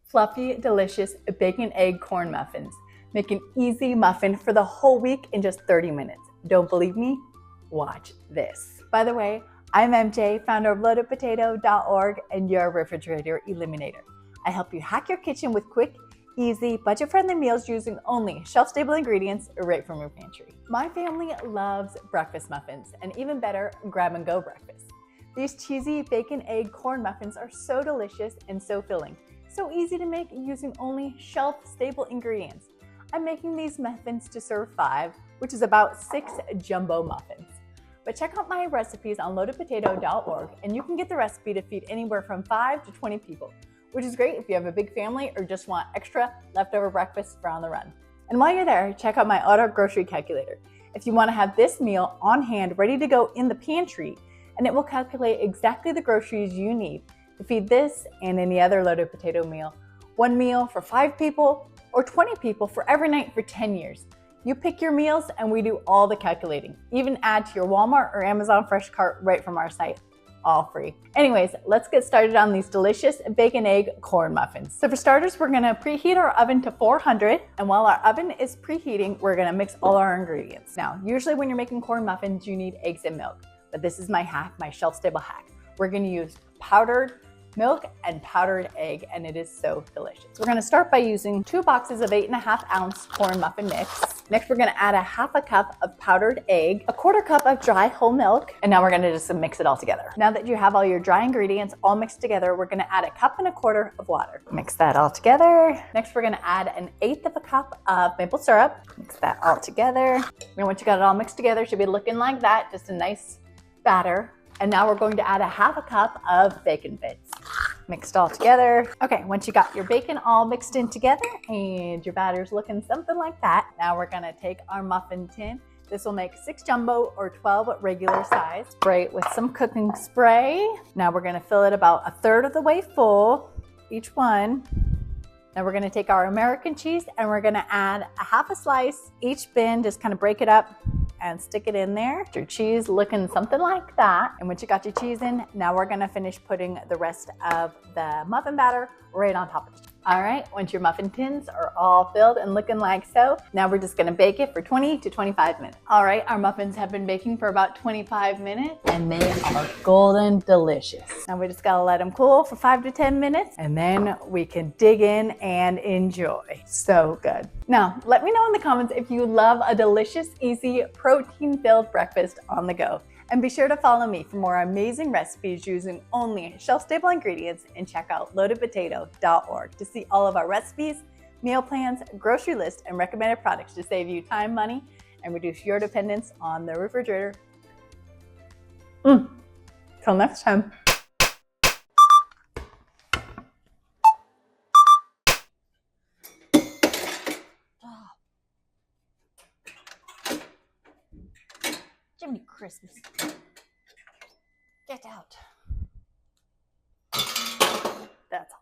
fluffy, delicious bacon egg corn muffins. Make an easy muffin for the whole week in just 30 minutes. Don't believe me? Watch this. By the way, I'm MJ, founder of loadedpotato.org and your refrigerator eliminator. I help you hack your kitchen with quick, easy, budget-friendly meals using only shelf-stable ingredients right from your pantry. My family loves breakfast muffins, and even better, grab-and-go breakfast. These cheesy bacon egg corn muffins are so delicious and so filling. So easy to make using only shelf-stable ingredients. I'm making these muffins to serve 5, which is about 6 jumbo muffins. But check out my recipes on loadedpotato.org and you can get the recipe to feed anywhere from 5 to 20 people, which is great if you have a big family or just want extra leftover breakfast for on the run. And while you're there, check out my auto grocery calculator. If you want to have this meal on hand ready to go in the pantry, and it will calculate exactly the groceries you need to feed this and any other loaded potato meal. 1 meal for 5 people or 20 people for every night for 10 years. You pick your meals and we do all the calculating. Even add to your Walmart or Amazon Fresh cart right from our site. All free. Anyways, let's get started on these delicious bacon egg corn muffins. So for starters, we're gonna preheat our oven to 400. And while our oven is preheating, we're gonna mix all our ingredients. Now, usually when you're making corn muffins, you need eggs and milk. But this is my hack, my shelf-stable hack. We're gonna use powdered milk and powdered egg, and it is so delicious. We're gonna start by using 2 boxes of 8.5 ounce corn muffin mix. Next, we're gonna add a 1/2 cup of powdered egg, a 1/4 cup of dry whole milk, and now we're gonna just mix it all together. Now that you have all your dry ingredients all mixed together, we're gonna add 1.25 cups of water. Mix that all together. Next, we're gonna add 1/8 cup of maple syrup. Mix that all together. And once you got it all mixed together, it should be looking like that, just a nice batter. And now we're going to add 1/2 cup of bacon bits. Mixed all together. Okay, once you got your bacon all mixed in together and your batter's looking something like that, now we're gonna take our muffin tin. This will make 6 jumbo or 12 regular size. Spray it with some cooking spray. Now we're gonna fill it about 1/3 of the way full, each one. Now we're gonna take our American cheese and we're gonna add 1/2 slice each bin, just kind of break it up and stick it in there. Your cheese looking something like that. And once you got your cheese in, now we're gonna finish putting the rest of the muffin batter right on top of it. All right, once your muffin tins are all filled and looking like so, now we're just gonna bake it for 20 to 25 minutes. All right, our muffins have been baking for about 25 minutes and they are golden delicious. Now we just gotta let them cool for 5 to 10 minutes and then we can dig in and enjoy. So good. Now, let me know in the comments if you love a delicious, easy, protein-filled breakfast on the go. And be sure to follow me for more amazing recipes using only shelf-stable ingredients and check out loadedpotato.org to see all of our recipes, meal plans, grocery list, and recommended products to save you time, money, and reduce your dependence on the refrigerator. Till next time. Jiminy Christmas. Get out. That's